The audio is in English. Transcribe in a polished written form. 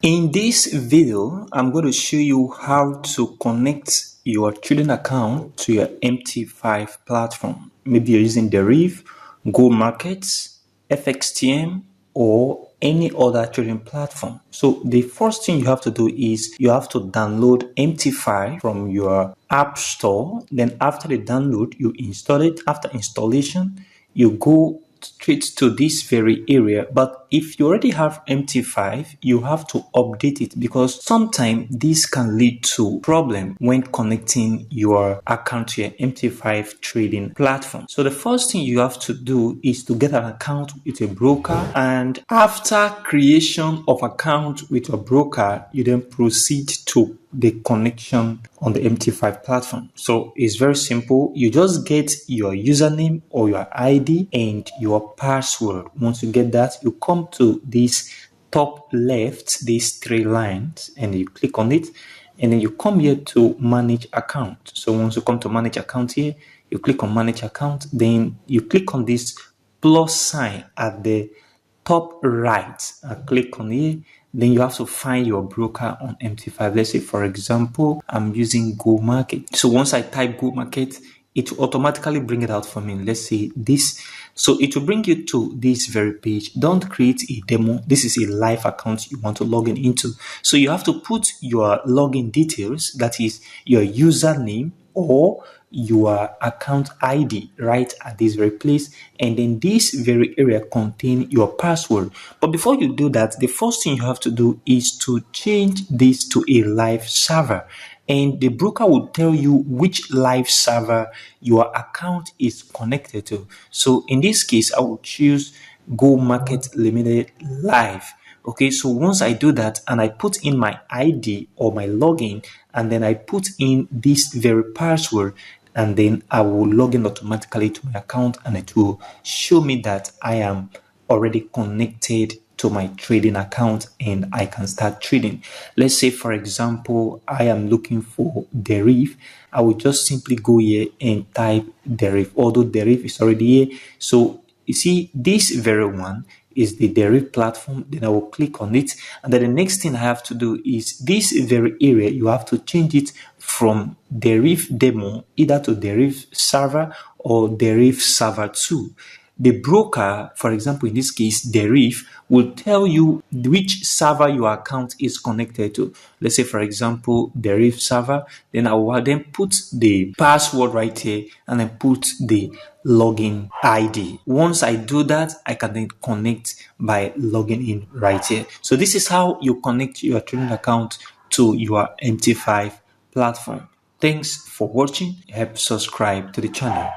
In this video, I'm going to show you how to connect your trading account to your MT5 platform. Maybe you're using Deriv, Go Markets, FXTM, or any other trading platform. So the first thing you have to do is you have to download MT5 from your app store. Then after the download, you install it. After installation, you go straight to this very area. But if you already have MT5, you have to update it because sometimes this can lead to problem when connecting your account to your MT5 trading platform. So the first thing you have to do is to get an account with a broker, and after creation of account with a broker, you then proceed to the connection on the MT5 platform. So it's very simple. You just get your username or your ID and your password. Once you get that, you come to this top left, these three lines, and you click on it, and then you come here to manage account. So once you come to manage account here, you click on manage account, then you click on this plus sign at the top right and click on it. Then you have to find your broker on MT5. Let's say, for example, I'm using Go Market. So once I type Go Market, it will automatically bring it out for me. Let's say this. So it will bring you to this very page. Don't create a demo. This is a live account you want to log in into. So you have to put your login details, that is your username or your account ID right at this very place, and then this very area contain your password. But before you do that, the first thing you have to do is to change this to a live server, and the broker will tell you which live server your account is connected to. So in this case, I will choose Go Market Limited Live. Okay, so once I do that and I put in my ID or my login, and then I put in this very password, and then I will log in automatically to my account, and it will show me that I am already connected to my trading account and I can start trading. Let's say, for example, I am looking for Deriv. I will just simply go here and type Deriv, although Deriv is already here. So you see, this very one is the Deriv platform. Then I will click on it, and then the next thing I have to do is this very area. You have to change it from Deriv demo either to Deriv server or Deriv server 2. The broker, for example, in this case, Deriv, will tell you which server your account is connected to. Let's say, for example, Deriv server. Then I will then put the password right here and then put the login ID. Once I do that, I can then connect by logging in right here. So this is how you connect your trading account to your MT5 platform. Thanks for watching. Help subscribe to the channel.